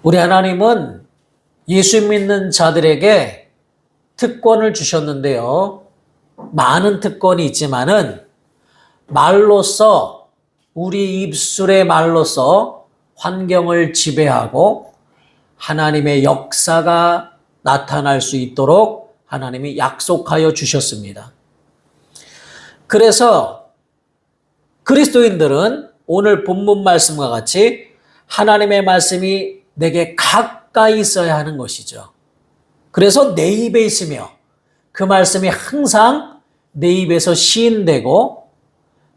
우리 하나님은 예수 믿는 자들에게 특권을 주셨는데요. 많은 특권이 있지만은 말로써, 우리 입술의 말로써 환경을 지배하고 하나님의 역사가 나타날 수 있도록 하나님이 약속하여 주셨습니다. 그래서 그리스도인들은 오늘 본문 말씀과 같이 하나님의 말씀이 내게 가까이 있어야 하는 것이죠. 그래서 내 입에 있으며 그 말씀이 항상 내 입에서 시인되고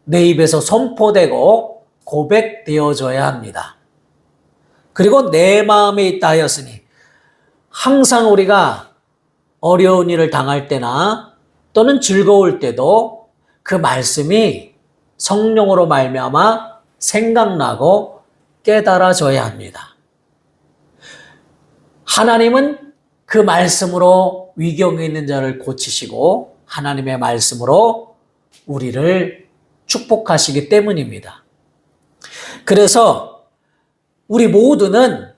내 입에서 선포되고 고백되어져야 합니다. 그리고 내 마음에 있다 하였으니 항상 우리가 어려운 일을 당할 때나 또는 즐거울 때도 그 말씀이 성령으로 말미암아 생각나고 깨달아져야 합니다. 하나님은 그 말씀으로 위경에 있는 자를 고치시고 하나님의 말씀으로 우리를 축복하시기 때문입니다. 그래서 우리 모두는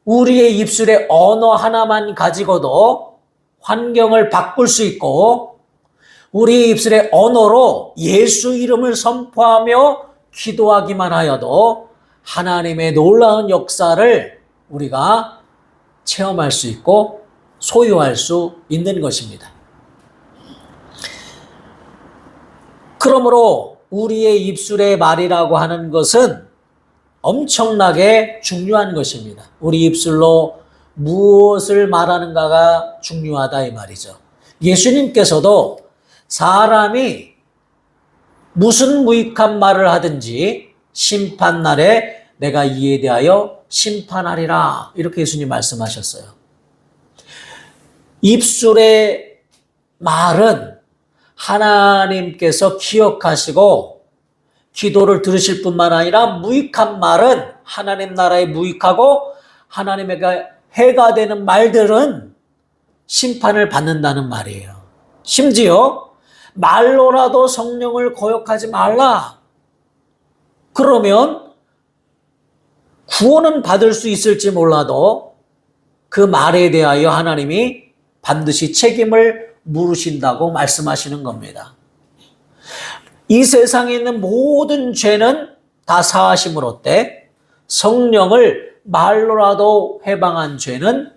우리의 입술의 언어 하나만 가지고도 환경을 바꿀 수 있고 우리의 입술의 언어로 예수 이름을 선포하며 기도하기만 하여도 하나님의 놀라운 역사를 우리가 체험할 수 있고 소유할 수 있는 것입니다. 그러므로 우리의 입술의 말이라고 하는 것은 엄청나게 중요한 것입니다. 우리 입술로 무엇을 말하는가가 중요하다 이 말이죠. 예수님께서도 사람이 무슨 무익한 말을 하든지 심판날에 내가 이에 대하여 심판하리라 이렇게 예수님 말씀하셨어요. 입술의 말은 하나님께서 기억하시고 기도를 들으실 뿐만 아니라 무익한 말은 하나님 나라에 무익하고 하나님에게 해가 되는 말들은 심판을 받는다는 말이에요. 심지어 말로라도 성령을 거역하지 말라. 그러면 구원은 받을 수 있을지 몰라도 그 말에 대하여 하나님이 반드시 책임을 물으신다고 말씀하시는 겁니다. 이 세상에 있는 모든 죄는 다 사하심을 얻되 성령을 말로라도 해방한 죄는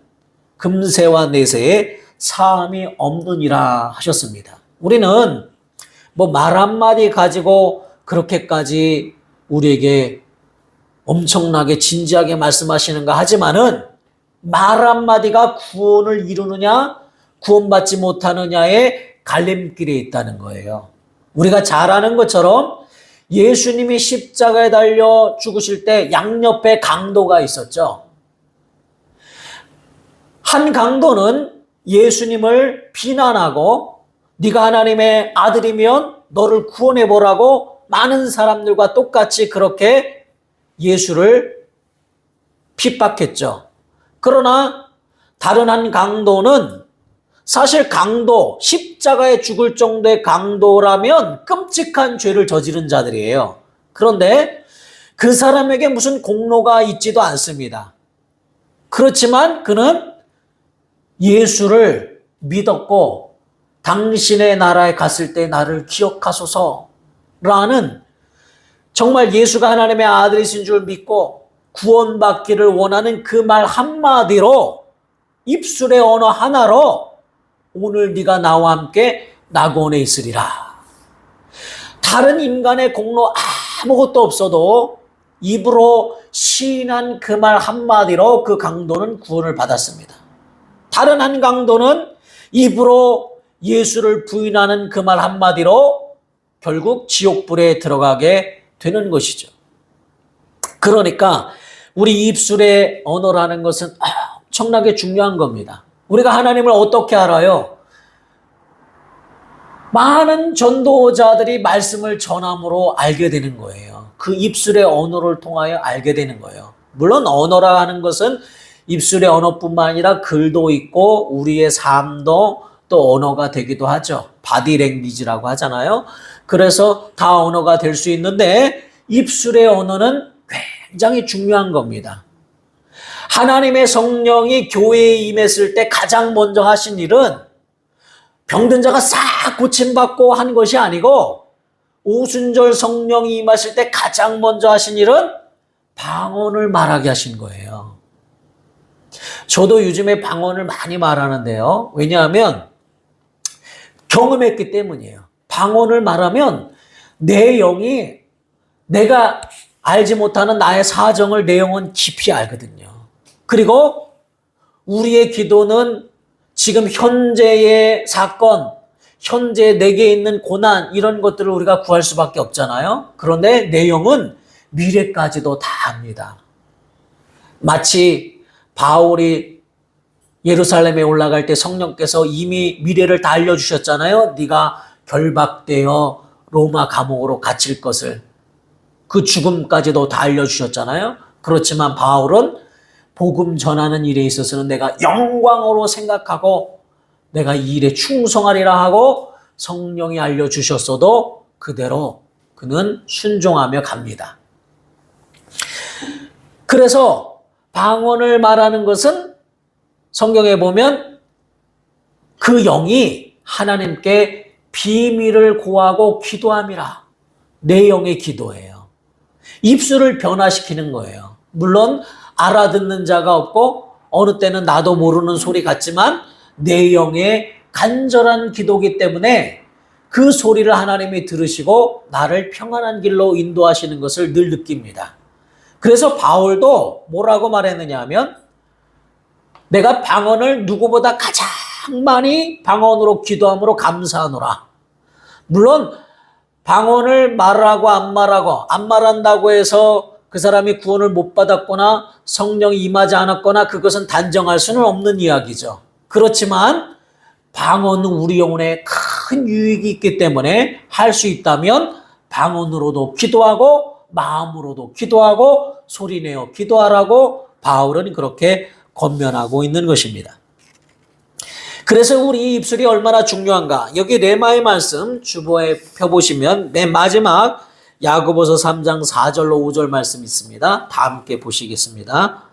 금세와 내세에 사함이 없느니라 하셨습니다. 우리는 뭐 말 한마디 가지고 그렇게까지 우리에게 엄청나게 진지하게 말씀하시는가 하지만은 말 한마디가 구원을 이루느냐 구원받지 못하느냐의 갈림길에 있다는 거예요. 우리가 잘 아는 것처럼 예수님이 십자가에 달려 죽으실 때 양옆에 강도가 있었죠. 한 강도는 예수님을 비난하고 네가 하나님의 아들이면 너를 구원해보라고 많은 사람들과 똑같이 그렇게 예수를 핍박했죠. 그러나 다른 한 강도는 사실 강도, 십자가에 죽을 정도의 강도라면 끔찍한 죄를 저지른 자들이에요. 그런데 그 사람에게 무슨 공로가 있지도 않습니다. 그렇지만 그는 예수를 믿었고 당신의 나라에 갔을 때 나를 기억하소서라는 정말 예수가 하나님의 아들이신 줄 믿고 구원받기를 원하는 그 말 한마디로 입술의 언어 하나로 오늘 네가 나와 함께 낙원에 있으리라. 다른 인간의 공로 아무것도 없어도 입으로 시인한 그 말 한마디로 그 강도는 구원을 받았습니다. 다른 한 강도는 입으로 예수를 부인하는 그 말 한마디로 결국 지옥불에 들어가게 되는 것이죠. 그러니까 우리 입술의 언어라는 것은 엄청나게 중요한 겁니다. 우리가 하나님을 어떻게 알아요? 많은 전도자들이 말씀을 전함으로 알게 되는 거예요. 그 입술의 언어를 통하여 알게 되는 거예요. 물론 언어라 하는 것은 입술의 언어뿐만 아니라 글도 있고 우리의 삶도 또 언어가 되기도 하죠. 바디랭귀지라고 하잖아요. 그래서 다 언어가 될 수 있는데 입술의 언어는 굉장히 중요한 겁니다. 하나님의 성령이 교회에 임했을 때 가장 먼저 하신 일은 병든 자가 싹 고침받고 한 것이 아니고, 오순절 성령이 임하실 때 가장 먼저 하신 일은 방언을 말하게 하신 거예요. 저도 요즘에 방언을 많이 말하는데요. 왜냐하면 경험했기 때문이에요. 방언을 말하면 내 영이, 내가 알지 못하는 나의 사정을 내 영은 깊이 알거든요. 그리고 우리의 기도는 지금 현재의 사건, 현재 내게 있는 고난, 이런 것들을 우리가 구할 수밖에 없잖아요. 그런데 내 영은 미래까지도 다 압니다. 마치 바울이 예루살렘에 올라갈 때 성령께서 이미 미래를 다 알려주셨잖아요. 네가 결박되어 로마 감옥으로 갇힐 것을, 그 죽음까지도 다 알려주셨잖아요. 그렇지만 바울은 복음 전하는 일에 있어서는 내가 영광으로 생각하고 내가 이 일에 충성하리라 하고 성령이 알려주셨어도 그대로 그는 순종하며 갑니다. 그래서 방언을 말하는 것은 성경에 보면 그 영이 하나님께 비밀을 고하고 기도함이라. 내 영의 기도예요. 입술을 변화시키는 거예요. 물론 알아듣는 자가 없고 어느 때는 나도 모르는 소리 같지만 내 영의 간절한 기도이기 때문에 그 소리를 하나님이 들으시고 나를 평안한 길로 인도하시는 것을 늘 느낍니다. 그래서 바울도 뭐라고 말했느냐 하면, 내가 방언을 누구보다 가장 많이 방언으로 기도함으로 감사하노라. 물론 방언을 말하고 안 말한다고 해서 그 사람이 구원을 못 받았거나 성령이 임하지 않았거나 그것은 단정할 수는 없는 이야기죠. 그렇지만 방언은 우리 영혼에 큰 유익이 있기 때문에 할 수 있다면 방언으로도 기도하고 마음으로도 기도하고 소리내어 기도하라고 바울은 그렇게 권면하고 있는 것입니다. 그래서 우리 입술이 얼마나 중요한가. 여기 레마의 말씀 주보에 펴보시면 맨 마지막 야고보서 3장 4절로 5절 말씀 있습니다. 다 함께 보시겠습니다.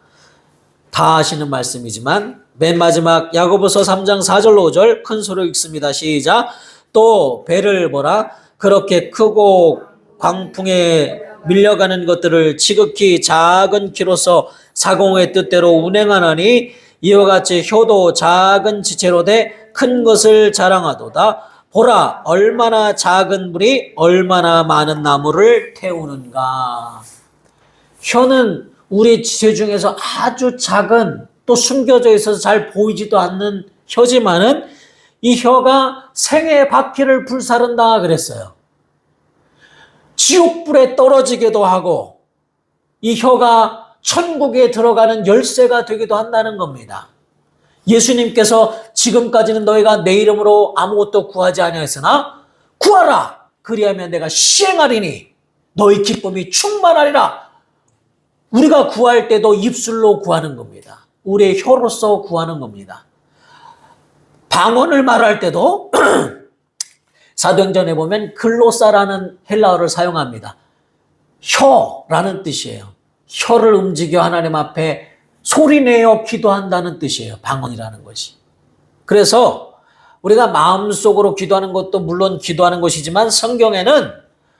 다 아시는 말씀이지만 맨 마지막 야고보서 3장 4절로 5절 큰 소리로 읽습니다. 시작. 또 배를 보라. 그렇게 크고 광풍에 밀려가는 것들을 지극히 작은 키로서 사공의 뜻대로 운행하나니 이와 같이 효도 작은 지체로 돼 큰 것을 자랑하도다. 보라, 얼마나 작은 불이 얼마나 많은 나무를 태우는가. 혀는 우리 지체 중에서 아주 작은, 또 숨겨져 있어서 잘 보이지도 않는 혀지만은 이 혀가 생의 바퀴를 불사른다 그랬어요. 지옥불에 떨어지기도 하고 이 혀가 천국에 들어가는 열쇠가 되기도 한다는 겁니다. 예수님께서 지금까지는 너희가 내 이름으로 아무것도 구하지 아니하였으나 구하라. 그리하면 내가 시행하리니 너희 기쁨이 충만하리라. 우리가 구할 때도 입술로 구하는 겁니다. 우리의 혀로서 구하는 겁니다. 방언을 말할 때도 사도행전에 보면 글로사라는 헬라어를 사용합니다. 혀라는 뜻이에요. 혀를 움직여 하나님 앞에 소리내어 기도한다는 뜻이에요. 방언이라는 것이. 그래서 우리가 마음속으로 기도하는 것도 물론 기도하는 것이지만 성경에는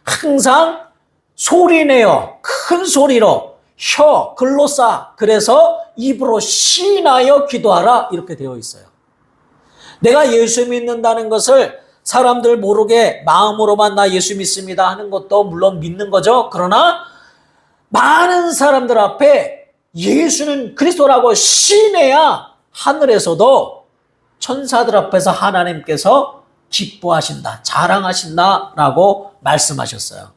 항상 소리내어 큰 소리로 혀, 글로사, 그래서 입으로 시인하여 기도하라 이렇게 되어 있어요. 내가 예수 믿는다는 것을 사람들 모르게 마음으로만 나 예수 믿습니다 하는 것도 물론 믿는 거죠. 그러나 많은 사람들 앞에 예수는 그리스도라고 시인해야 하늘에서도 천사들 앞에서 하나님께서 기뻐하신다, 자랑하신다라고 말씀하셨어요.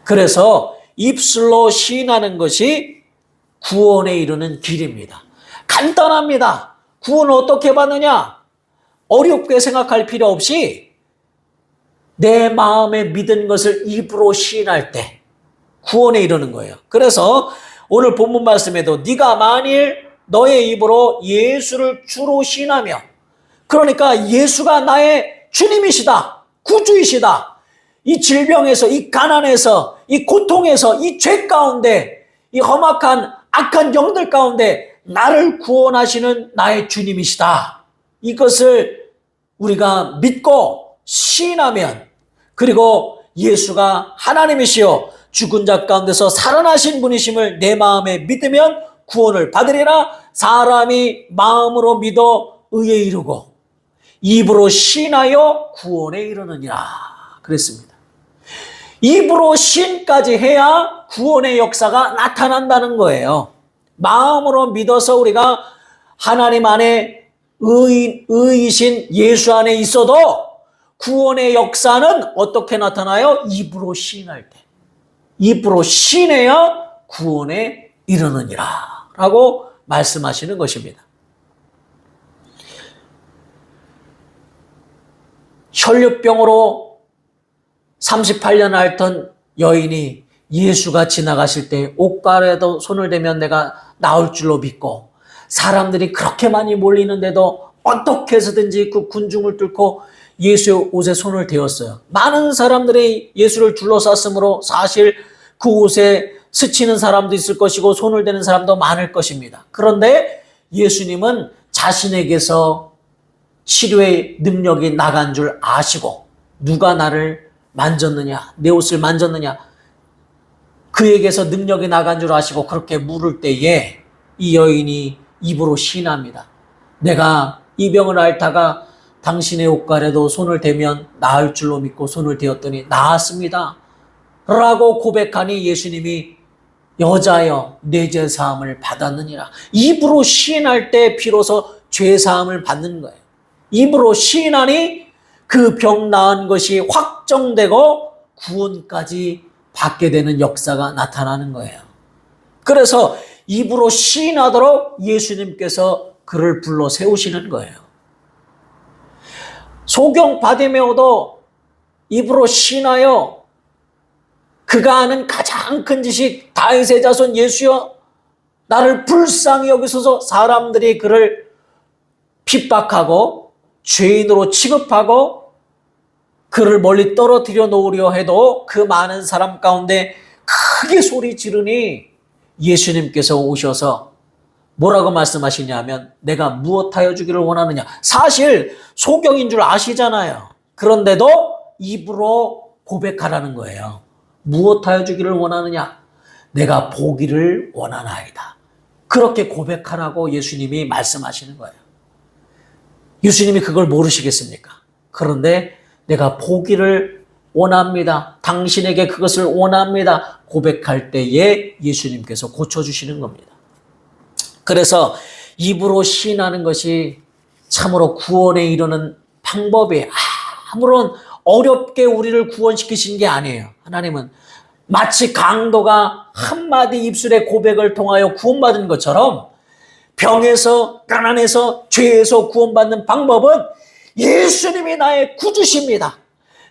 그래서 입술로 시인하는 것이 구원에 이르는 길입니다. 간단합니다. 구원을 어떻게 받느냐? 어렵게 생각할 필요 없이 내 마음에 믿은 것을 입으로 시인할 때 구원에 이르는 거예요. 그래서 오늘 본문 말씀에도 네가 만일 너의 입으로 예수를 주로 시인하며, 그러니까 예수가 나의 주님이시다, 구주이시다, 이 질병에서, 이 가난에서, 이 고통에서, 이 죄 가운데 이 험악한 악한 영들 가운데 나를 구원하시는 나의 주님이시다. 이것을 우리가 믿고 시인하면, 그리고 예수가 하나님이시요 죽은 자 가운데서 살아나신 분이심을 내 마음에 믿으면 구원을 받으리라. 사람이 마음으로 믿어 의에 이르고 입으로 시인하여 구원에 이르느니라 그랬습니다. 입으로 시인까지 해야 구원의 역사가 나타난다는 거예요. 마음으로 믿어서 우리가 하나님 안에 의이신 예수 안에 있어도 구원의 역사는 어떻게 나타나요? 입으로 시인할 때. 입으로 시인해야 구원에 이르느니라 라고 말씀하시는 것입니다. 혈류병으로 38년 앓던 여인이 예수가 지나가실 때 옷가에도 손을 대면 내가 나올 줄로 믿고, 사람들이 그렇게 많이 몰리는데도 어떻게 해서든지 그 군중을 뚫고 예수의 옷에 손을 대었어요. 많은 사람들이 예수를 둘러쌌으므로 사실 그 옷에 스치는 사람도 있을 것이고 손을 대는 사람도 많을 것입니다. 그런데 예수님은 자신에게서 치료의 능력이 나간 줄 아시고, 누가 나를 만졌느냐, 내 옷을 만졌느냐, 그에게서 능력이 나간 줄 아시고 그렇게 물을 때에 이 여인이 입으로 시인합니다. 내가 이 병을 앓다가 당신의 옷가래도 손을 대면 나을 줄로 믿고 손을 대었더니 나았습니다 라고 고백하니 예수님이 여자여 내 죄사함을 받았느니라. 입으로 시인할 때 비로소 죄사함을 받는 거예요. 입으로 시인하니 그 병 나은 것이 확정되고 구원까지 받게 되는 역사가 나타나는 거예요. 그래서 입으로 시인하도록 예수님께서 그를 불러 세우시는 거예요. 소경 바디메오도 입으로 시인하여 그가 하는 가장 큰 지식, 다윗의 자손 예수여 나를 불쌍히 여기소서, 사람들이 그를 핍박하고 죄인으로 취급하고 그를 멀리 떨어뜨려 놓으려 해도 그 많은 사람 가운데 크게 소리 지르니 예수님께서 오셔서 뭐라고 말씀하시냐면 내가 무엇하여 주기를 원하느냐. 사실 소경인 줄 아시잖아요. 그런데도 입으로 고백하라는 거예요. 무엇하여 주기를 원하느냐. 내가 보기를 원하나이다. 그렇게 고백하라고 예수님이 말씀하시는 거예요. 예수님이 그걸 모르시겠습니까? 그런데 내가 보기를 원합니다. 당신에게 그것을 원합니다. 고백할 때에 예수님께서 고쳐주시는 겁니다. 그래서 입으로 시인하는 것이 참으로 구원에 이르는 방법이에요. 아무런 어렵게 우리를 구원시키신 게 아니에요. 하나님은 마치 강도가 한마디 입술의 고백을 통하여 구원받은 것처럼 병에서, 가난에서, 죄에서 구원받는 방법은 예수님이 나의 구주십니다.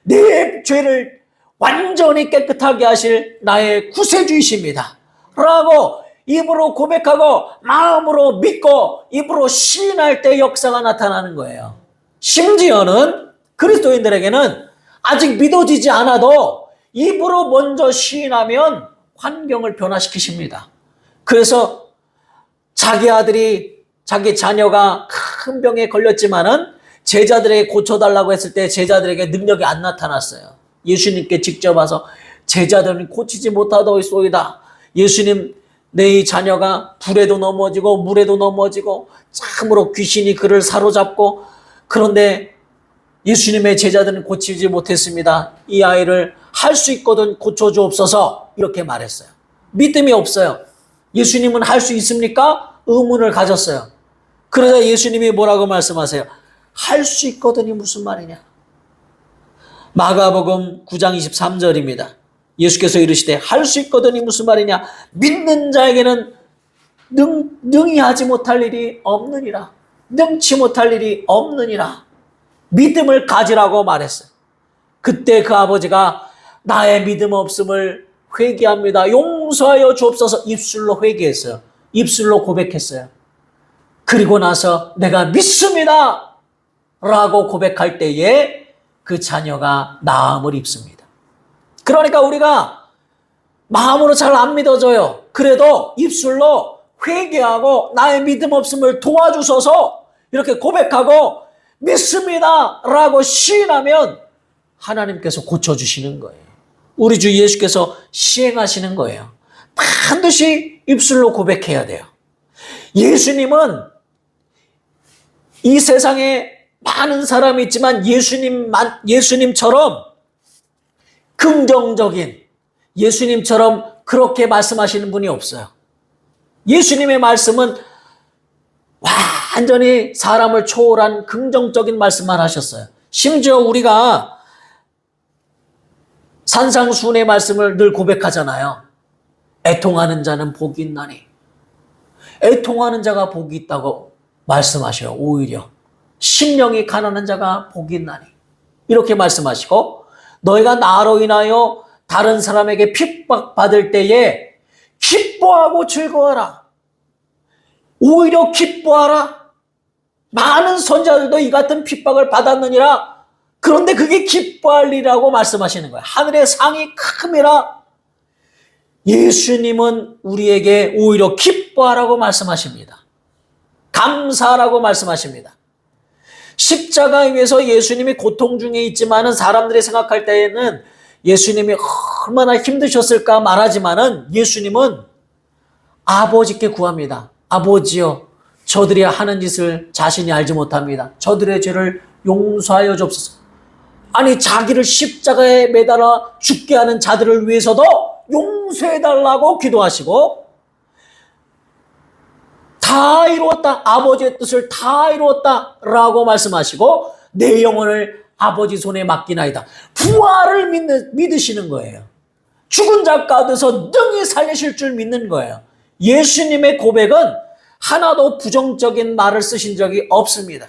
내 죄를 완전히 깨끗하게 하실 나의 구세주이십니다 라고 입으로 고백하고 마음으로 믿고 입으로 시인할 때 역사가 나타나는 거예요. 심지어는 그리스도인들에게는 아직 믿어지지 않아도 입으로 먼저 시인하면 환경을 변화시키십니다. 그래서 자기 아들이, 자기 자녀가 큰 병에 걸렸지만은 제자들에게 고쳐달라고 했을 때 제자들에게 능력이 안 나타났어요. 예수님께 직접 와서 제자들은 고치지 못하더이소이다. 예수님, 내 자녀가 불에도 넘어지고 물에도 넘어지고 참으로 귀신이 그를 사로잡고, 그런데 예수님의 제자들은 고치지 못했습니다. 이 아이를 할 수 있거든 고쳐주옵소서 이렇게 말했어요. 믿음이 없어요. 예수님은 할 수 있습니까? 의문을 가졌어요. 그러자 예수님이 뭐라고 말씀하세요? 할 수 있거든이 무슨 말이냐? 마가복음 9장 23절입니다. 예수께서 이르시되 할 수 있거든이 무슨 말이냐? 믿는 자에게는 능히 하지 못할 일이 없느니라. 능치 못할 일이 없느니라. 믿음을 가지라고 말했어요. 그때 그 아버지가 나의 믿음 없음을 회개합니다. 용서하여 주옵소서 입술로 회개했어요. 입술로 고백했어요. 그리고 나서 내가 믿습니다 라고 고백할 때에 그 자녀가 나음을 입습니다. 그러니까 우리가 마음으로 잘 안 믿어져요. 그래도 입술로 회개하고 나의 믿음 없음을 도와주셔서 이렇게 고백하고 믿습니다 라고 시인하면 하나님께서 고쳐주시는 거예요. 우리 주 예수께서 시행하시는 거예요. 반드시 입술로 고백해야 돼요. 예수님은 이 세상에 많은 사람이 있지만 예수님처럼 긍정적인, 예수님처럼 그렇게 말씀하시는 분이 없어요. 예수님의 말씀은 완전히 사람을 초월한 긍정적인 말씀만 하셨어요. 심지어 우리가 산상수훈의 말씀을 늘 고백하잖아요. 애통하는 자는 복이 있나니. 애통하는 자가 복이 있다고 말씀하셔요. 오히려 심령이 가난한 자가 복이 있나니 이렇게 말씀하시고, 너희가 나로 인하여 다른 사람에게 핍박받을 때에 기뻐하고 즐거워하라. 오히려 기뻐하라. 많은 선자들도 이 같은 핍박을 받았느니라. 그런데 그게 기뻐할 일이라고 말씀하시는 거예요. 하늘의 상이 큼이라. 예수님은 우리에게 오히려 기뻐하라고 말씀하십니다. 감사하라고 말씀하십니다. 십자가에 의해서 예수님이 고통 중에 있지만은 사람들이 생각할 때에는 예수님이 얼마나 힘드셨을까 말하지만은 예수님은 아버지께 구합니다. 아버지여, 저들이 하는 짓을 자신이 알지 못합니다. 저들의 죄를 용서하여 주옵소서. 아니, 자기를 십자가에 매달아 죽게 하는 자들을 위해서도 용서해달라고 기도하시고, 다 이루었다. 아버지의 뜻을 다 이루었다. 라고 말씀하시고, 내 영혼을 아버지 손에 맡기나이다. 부활을 믿으시는 거예요. 죽은 자 가운데서 능히 살리실 줄 믿는 거예요. 예수님의 고백은 하나도 부정적인 말을 쓰신 적이 없습니다.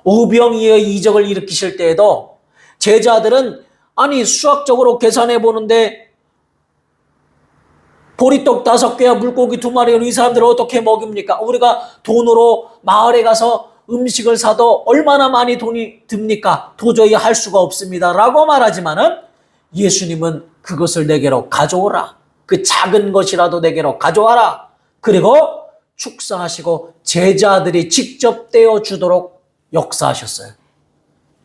오병이어의 이적을 일으키실 때에도 제자들은 아니 수학적으로 계산해 보는데 보리떡 5개와 물고기 2마리를 이 사람들을 어떻게 먹입니까? 우리가 돈으로 마을에 가서 음식을 사도 얼마나 많이 돈이 듭니까? 도저히 할 수가 없습니다 라고 말하지만은 예수님은 그것을 내게로 가져오라. 그 작은 것이라도 내게로 가져와라. 그리고 축사하시고 제자들이 직접 떼어주도록 역사하셨어요.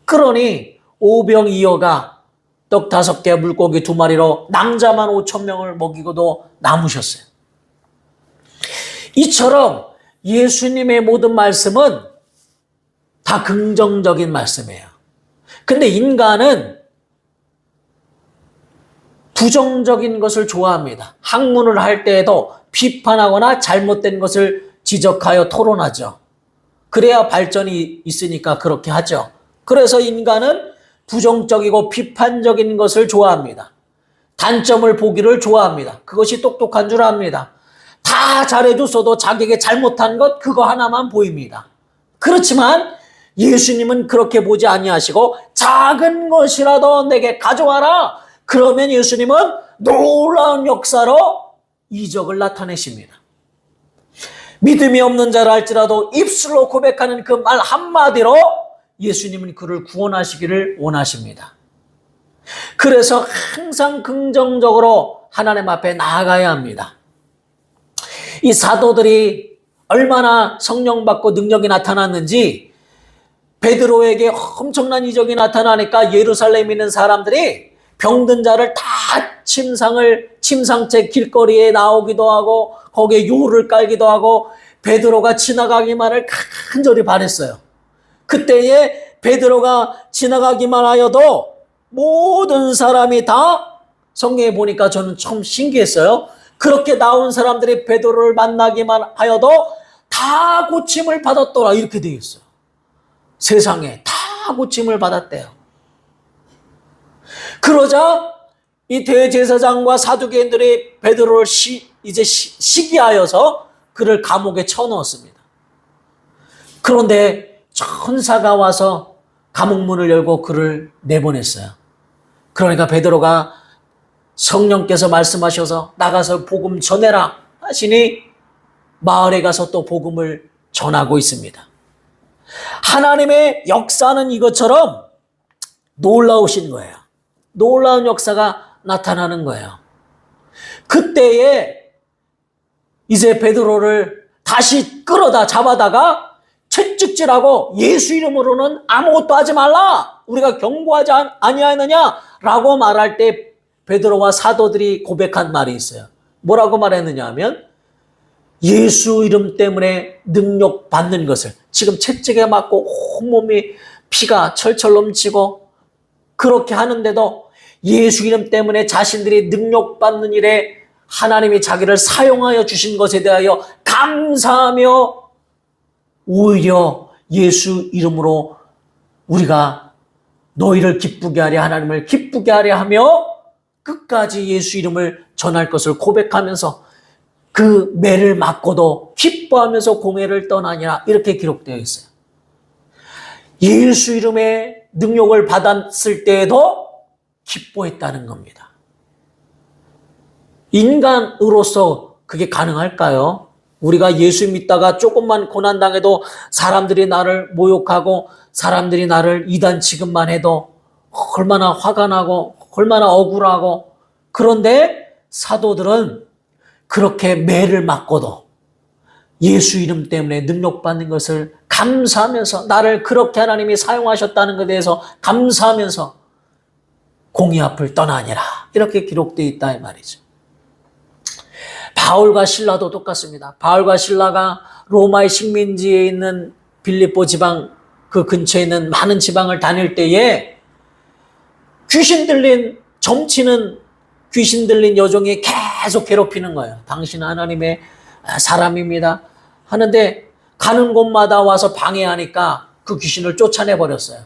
그러니 오병이어가 떡 5개 물고기 2마리로 남자만 5,000명을 먹이고도 남으셨어요. 이처럼 예수님의 모든 말씀은 다 긍정적인 말씀이에요. 근데 인간은 부정적인 것을 좋아합니다. 학문을 할 때에도 비판하거나 잘못된 것을 지적하여 토론하죠. 그래야 발전이 있으니까 그렇게 하죠. 그래서 인간은 부정적이고 비판적인 것을 좋아합니다. 단점을 보기를 좋아합니다. 그것이 똑똑한 줄 압니다. 다 잘해줬어도 자기에게 잘못한 것 그거 하나만 보입니다. 그렇지만 예수님은 그렇게 보지 아니하시고 작은 것이라도 내게 가져와라. 그러면 예수님은 놀라운 역사로 이적을 나타내십니다. 믿음이 없는 자라 할지라도 입술로 고백하는 그 말 한마디로 예수님은 그를 구원하시기를 원하십니다. 그래서 항상 긍정적으로 하나님 앞에 나아가야 합니다. 이 사도들이 얼마나 성령 받고 능력이 나타났는지 베드로에게 엄청난 이적이 나타나니까 예루살렘에 있는 사람들이 병든 자를 다 침상채 길거리에 나오기도 하고 거기에 요를 깔기도 하고 베드로가 지나가기만을 간절히 바랬어요. 그때에 베드로가 지나가기만 하여도 모든 사람이 다 성경에 보니까 저는 참 신기했어요. 그렇게 나온 사람들이 베드로를 만나기만 하여도 다 고침을 받았더라 이렇게 되어 있어요. 세상에 다 고침을 받았대요. 그러자 이 대제사장과 사두개인들이 베드로를 이제 시기하여서 그를 감옥에 쳐넣었습니다. 그런데 천사가 와서 감옥문을 열고 그를 내보냈어요. 그러니까 베드로가 성령께서 말씀하셔서 나가서 복음 전해라 하시니 마을에 가서 또 복음을 전하고 있습니다. 하나님의 역사는 이것처럼 놀라우신 거예요. 놀라운 역사가 나타나는 거예요. 그때에 이제 베드로를 다시 끌어다 잡아다가 채찍질하고 예수 이름으로는 아무것도 하지 말라. 우리가 경고하지 아니하느냐라고 말할 때 베드로와 사도들이 고백한 말이 있어요. 뭐라고 말했느냐 하면 예수 이름 때문에 능력 받는 것을 지금 채찍에 맞고 온몸이 피가 철철 넘치고 그렇게 하는데도 예수 이름 때문에 자신들이 능력 받는 일에 하나님이 자기를 사용하여 주신 것에 대하여 감사하며 오히려 예수 이름으로 우리가 너희를 기쁘게 하려 하나님을 기쁘게 하려 하며 끝까지 예수 이름을 전할 것을 고백하면서 그 매를 맞고도 기뻐하면서 공회를 떠나니라 이렇게 기록되어 있어요. 예수 이름의 능력을 받았을 때에도 기뻐했다는 겁니다. 인간으로서 그게 가능할까요? 우리가 예수 믿다가 조금만 고난당해도 사람들이 나를 모욕하고 사람들이 나를 이단 취급만 해도 얼마나 화가 나고 얼마나 억울하고 그런데 사도들은 그렇게 매를 맞고도 예수 이름 때문에 능력받는 것을 감사하면서 나를 그렇게 하나님이 사용하셨다는 것에 대해서 감사하면서 공의 앞을 떠나니라 이렇게 기록되어 있다 이 말이죠. 바울과 신라도 똑같습니다. 바울과 신라가 로마의 식민지에 있는 빌립보 지방 그 근처에 있는 많은 지방을 다닐 때에 귀신 들린 점치는 귀신 들린 여종이 계속 괴롭히는 거예요. 당신은 하나님의 사람입니다 하는데 가는 곳마다 와서 방해하니까 그 귀신을 쫓아내버렸어요.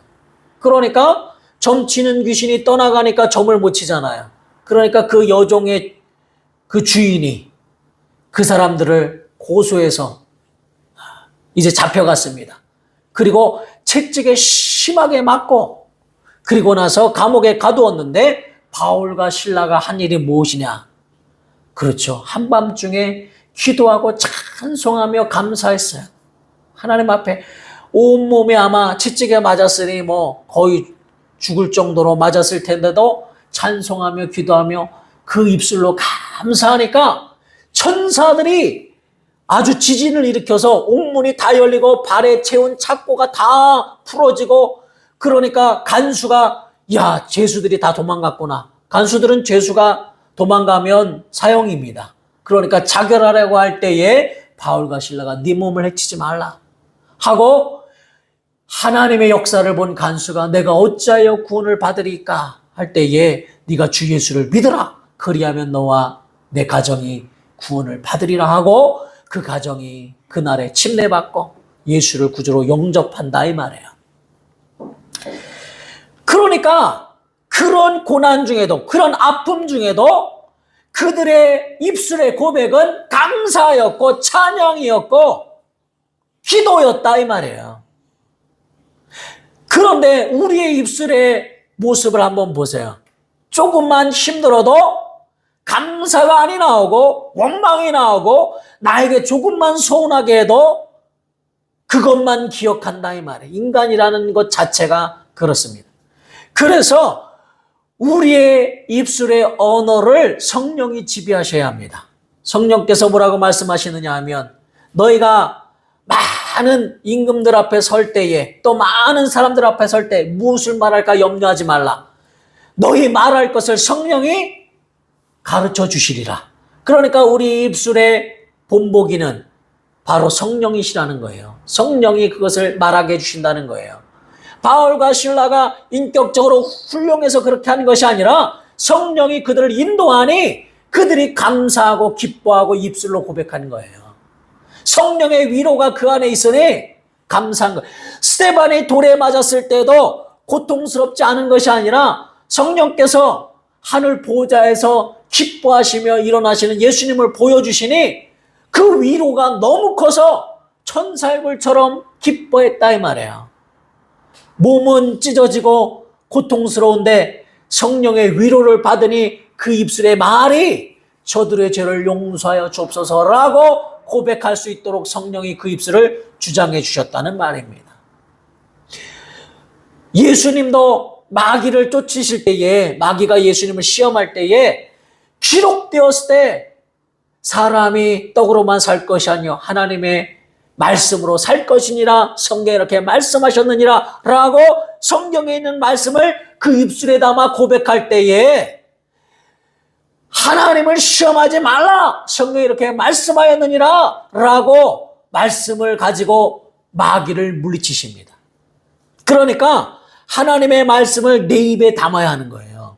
그러니까 점치는 귀신이 떠나가니까 점을 못 치잖아요. 그러니까 그 여종의 그 주인이 그 사람들을 고소해서 이제 잡혀갔습니다. 그리고 채찍에 심하게 맞고 그리고 나서 감옥에 가두었는데 바울과 신라가 한 일이 무엇이냐? 그렇죠. 한밤중에 기도하고 찬송하며 감사했어요. 하나님 앞에 온몸에 아마 채찍에 맞았으니 뭐 거의 죽을 정도로 맞았을 텐데도 찬송하며 기도하며 그 입술로 감사하니까 천사들이 아주 지진을 일으켜서 온문이 다 열리고 발에 채운 착고가 다 풀어지고 그러니까 간수가 야 죄수들이 다 도망갔구나. 간수들은 죄수가 도망가면 사형입니다. 그러니까 자결하려고 할 때에 바울과 신라가 네 몸을 해치지 말라 하고 하나님의 역사를 본 간수가 내가 어찌하여 구원을 받으리까 할 때에 네가 주 예수를 믿으라. 그리하면 너와 내 가정이 구원을 받으리라 하고 그 가정이 그날에 침례받고 예수를 구주로 영접한다 이 말이에요. 그러니까 그런 고난 중에도 그런 아픔 중에도 그들의 입술의 고백은 감사였고 찬양이었고 기도였다 이 말이에요. 그런데 우리의 입술의 모습을 한번 보세요. 조금만 힘들어도 감사가 아니 나오고 원망이 나오고 나에게 조금만 서운하게 해도 그것만 기억한다 이 말이에요. 인간이라는 것 자체가 그렇습니다. 그래서 우리의 입술의 언어를 성령이 지배하셔야 합니다. 성령께서 뭐라고 말씀하시느냐 하면 너희가 많은 임금들 앞에 설 때에 또 많은 사람들 앞에 설 때 무엇을 말할까 염려하지 말라. 너희 말할 것을 성령이 가르쳐 주시리라. 그러니까 우리 입술의 본보기는 바로 성령이시라는 거예요. 성령이 그것을 말하게 해주신다는 거예요. 바울과 신라가 인격적으로 훌륭해서 그렇게 하는 것이 아니라 성령이 그들을 인도하니 그들이 감사하고 기뻐하고 입술로 고백하는 거예요. 성령의 위로가 그 안에 있으니 감사한 거예요. 스데반이 돌에 맞았을 때도 고통스럽지 않은 것이 아니라 성령께서 하늘 보좌에서 기뻐하시며 일어나시는 예수님을 보여주시니 그 위로가 너무 커서 천사일굴처럼 기뻐했다 이 말이에요. 몸은 찢어지고 고통스러운데 성령의 위로를 받으니 그 입술의 말이 저들의 죄를 용서하여 주옵소서라고 고백할 수 있도록 성령이 그 입술을 주장해 주셨다는 말입니다. 예수님도 마귀를 쫓으실 때에 마귀가 예수님을 시험할 때에 기록되었을 때 사람이 떡으로만 살 것이 아니요 하나님의 말씀으로 살 것이니라 성경에 이렇게 말씀하셨느니라 라고 성경에 있는 말씀을 그 입술에 담아 고백할 때에 하나님을 시험하지 말라 성경에 이렇게 말씀하였느니라 라고 말씀을 가지고 마귀를 물리치십니다. 그러니까 하나님의 말씀을 내 입에 담아야 하는 거예요.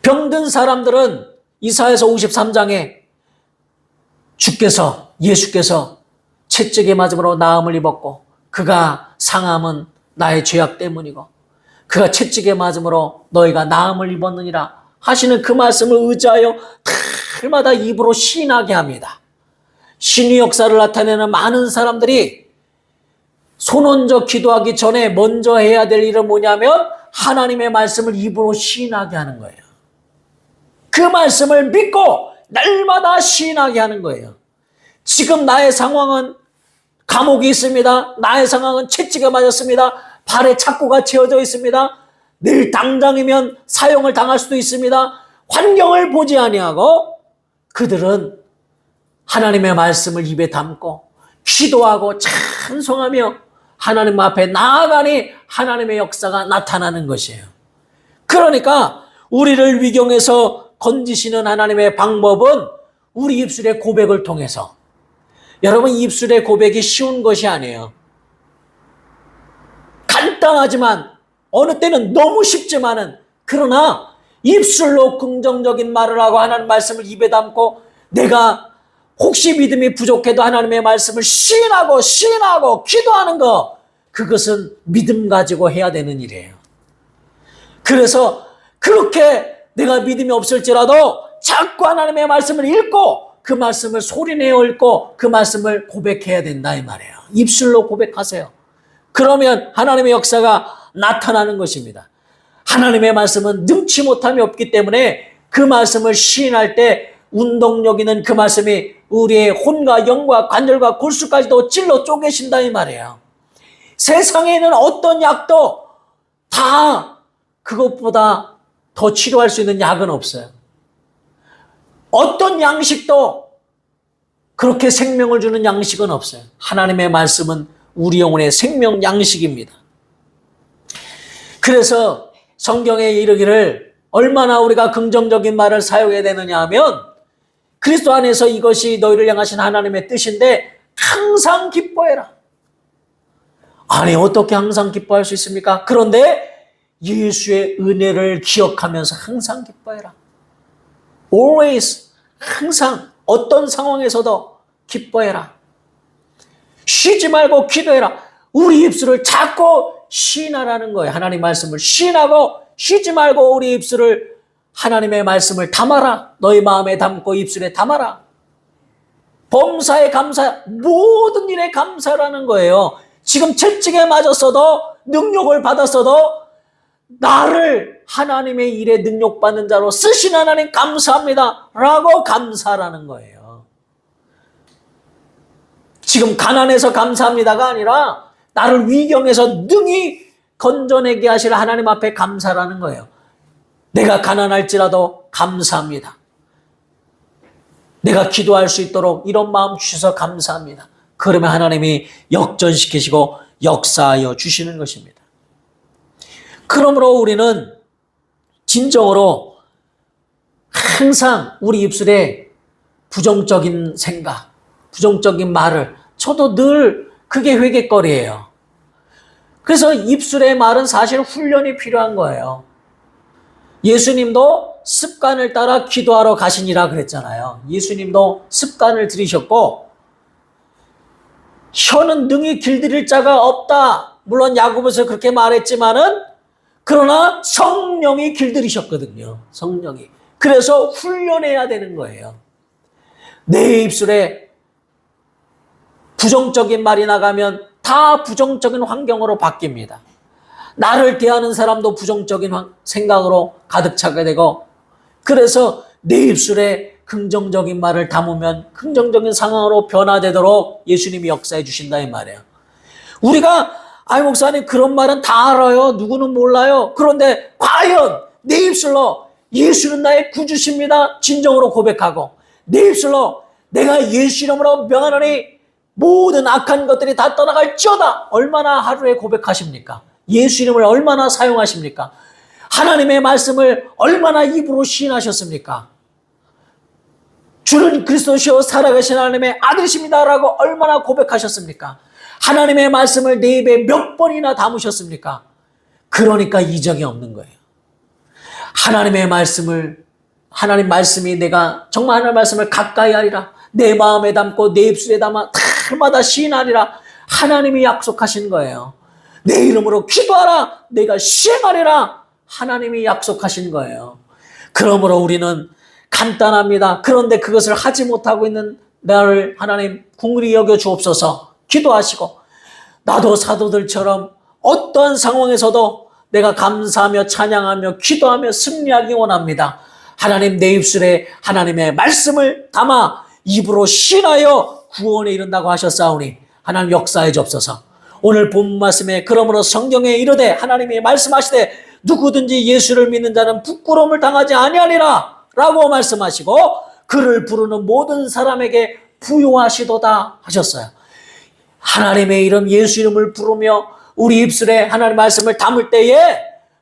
병든 사람들은 이사야서 53장에 예수께서 채찍에 맞음으로 나음을 입었고 그가 상함은 나의 죄악 때문이고 그가 채찍에 맞음으로 너희가 나음을 입었느니라 하시는 그 말씀을 의지하여 달마다 입으로 시인하게 합니다. 신의 역사를 나타내는 많은 사람들이 손 얹어 기도하기 전에 먼저 해야 될 일은 뭐냐면 하나님의 말씀을 입으로 시인하게 하는 거예요. 그 말씀을 믿고 날마다 시인하게 하는 거예요. 지금 나의 상황은 감옥이 있습니다. 나의 상황은 채찍에 맞았습니다. 발에 착고가 채워져 있습니다. 내일 당장이면 사형을 당할 수도 있습니다. 환경을 보지 아니하고 그들은 하나님의 말씀을 입에 담고 기도하고 찬송하며 하나님 앞에 나아가니 하나님의 역사가 나타나는 것이에요. 그러니까 우리를 위경에서 건지시는 하나님의 방법은 우리 입술의 고백을 통해서 여러분 입술의 고백이 쉬운 것이 아니에요. 간단하지만 어느 때는 너무 쉽지만은 그러나 입술로 긍정적인 말을 하고 하나님 말씀을 입에 담고 내가 혹시 믿음이 부족해도 하나님의 말씀을 시인하고 기도하는 것 그것은 믿음 가지고 해야 되는 일이에요. 그래서 그렇게 내가 믿음이 없을지라도 자꾸 하나님의 말씀을 읽고 그 말씀을 소리내어 읽고 그 말씀을 고백해야 된다 이 말이에요. 입술로 고백하세요. 그러면 하나님의 역사가 나타나는 것입니다. 하나님의 말씀은 능치 못함이 없기 때문에 그 말씀을 시인할 때 운동력 있는 그 말씀이 우리의 혼과 영과 관절과 골수까지도 찔러 쪼개신다 이 말이에요. 세상에 있는 어떤 약도 다 그것보다 더 치료할 수 있는 약은 없어요. 어떤 양식도 그렇게 생명을 주는 양식은 없어요. 하나님의 말씀은 우리 영혼의 생명 양식입니다. 그래서 성경에 이르기를 얼마나 우리가 긍정적인 말을 사용해야 되느냐 하면 그리스도 안에서 이것이 너희를 향하신 하나님의 뜻인데 항상 기뻐해라. 아니 어떻게 항상 기뻐할 수 있습니까? 그런데 예수의 은혜를 기억하면서 항상 기뻐해라. Always 항상 어떤 상황에서도 기뻐해라. 쉬지 말고 기도해라. 우리 입술을 자꾸 시인하라는 거예요. 하나님 말씀을 시인하고 쉬지 말고 우리 입술을 하나님의 말씀을 담아라. 너희 마음에 담고 입술에 담아라. 범사에 감사, 모든 일에 감사라는 거예요. 지금 채찍에 맞았어도 능력을 받았어도 나를 하나님의 일에 능력받는 자로 쓰신 하나님 감사합니다 라고 감사라는 거예요. 지금 가난해서 감사합니다가 아니라 나를 위경에서 능히 건져내게 하실 하나님 앞에 감사라는 거예요. 내가 가난할지라도 감사합니다. 내가 기도할 수 있도록 이런 마음 주셔서 감사합니다. 그러면 하나님이 역전시키시고 역사하여 주시는 것입니다. 그러므로 우리는 진정으로 항상 우리 입술에 부정적인 생각, 부정적인 말을 저도 늘 그게 회개거리예요. 그래서 입술의 말은 사실 훈련이 필요한 거예요. 예수님도 습관을 따라 기도하러 가시니라 그랬잖아요. 예수님도 습관을 들이셨고 혀는 능히 길들일 자가 없다. 물론 야고보서 그렇게 말했지만은 그러나 성령이 길들이셨거든요. 성령이. 그래서 훈련해야 되는 거예요. 내 입술에 부정적인 말이 나가면 다 부정적인 환경으로 바뀝니다. 나를 대하는 사람도 부정적인 생각으로 가득 차게 되고 그래서 내 입술에 긍정적인 말을 담으면 긍정적인 상황으로 변화되도록 예수님이 역사해 주신다 이 말이에요. 우리가 목사님 그런 말은 다 알아요. 누구는 몰라요. 그런데 과연 내 입술로 예수는 나의 구주십니다 진정으로 고백하고 내 입술로 내가 예수 이름으로 명하노니 모든 악한 것들이 다 떠나갈지어다 얼마나 하루에 고백하십니까? 예수 이름을 얼마나 사용하십니까? 하나님의 말씀을 얼마나 입으로 시인하셨습니까? 주는 그리스도시요 살아계신 하나님의 아들이십니다라고 얼마나 고백하셨습니까? 하나님의 말씀을 내 입에 몇 번이나 담으셨습니까? 그러니까 이적이 없는 거예요. 하나님의 말씀을 하나님 말씀이 내가 정말 하나님의 말씀을 가까이 하리라 내 마음에 담고 내 입술에 담아 날마다 시인하리라 하나님이 약속하신 거예요. 내 이름으로 기도하라 내가 시행하리라 하나님이 약속하신 거예요. 그러므로 우리는 간단합니다. 그런데 그것을 하지 못하고 있는 나를 하나님 긍휼히 여겨 주옵소서 기도하시고 나도 사도들처럼 어떠한 상황에서도 내가 감사하며 찬양하며 기도하며 승리하기 원합니다. 하나님 내 입술에 하나님의 말씀을 담아 입으로 신하여 구원에 이른다고 하셨사오니 하나님 역사해 주옵소서. 오늘 본 말씀에 그러므로 성경에 이르되 하나님이 말씀하시되 누구든지 예수를 믿는 자는 부끄러움을 당하지 아니하리라 라고 말씀하시고 그를 부르는 모든 사람에게 부요하시도다 하셨어요. 하나님의 이름 예수 이름을 부르며 우리 입술에 하나님의 말씀을 담을 때에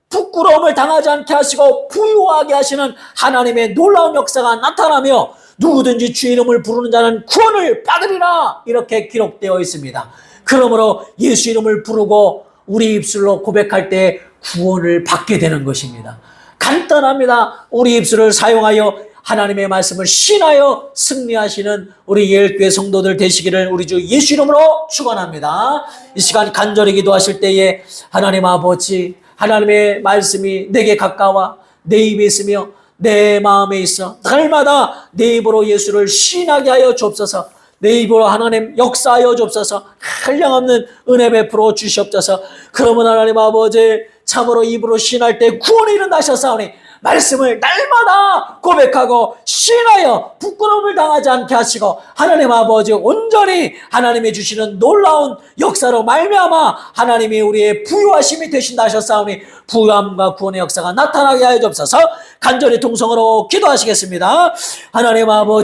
부끄러움을 당하지 않게 하시고 부유하게 하시는 하나님의 놀라운 역사가 나타나며 누구든지 주 이름을 부르는 자는 구원을 받으리라 이렇게 기록되어 있습니다. 그러므로 예수 이름을 부르고 우리 입술로 고백할 때 구원을 받게 되는 것입니다. 간단합니다. 우리 입술을 사용하여 하나님의 말씀을 신하여 승리하시는 우리 예일교회 성도들 되시기를 우리 주 예수 이름으로 축원합니다. 이 시간 간절히 기도하실 때에 하나님 아버지 하나님의 말씀이 내게 가까워 내 입에 있으며 내 마음에 있어 날마다 내 입으로 예수를 신하게 하여 주옵소서. 내 입으로 하나님 역사하여 주옵소서. 한량없는 은혜 베풀어 주시옵소서. 그러면 하나님 아버지 참으로 입으로 신할 때 구원에 이른다셨사오니 말씀을 날마다 고백하고 신하여 부끄러움을 당하지 않게 하시고 하나님 아버지 온전히 하나님이 주시는 놀라운 역사로 말미암아 하나님이 우리의 부유하심이 되신다 하셨사오니 부유함과 구원의 역사가 나타나게 하여 주옵소서. 간절히 통성으로 기도하시겠습니다. 하나님 아버지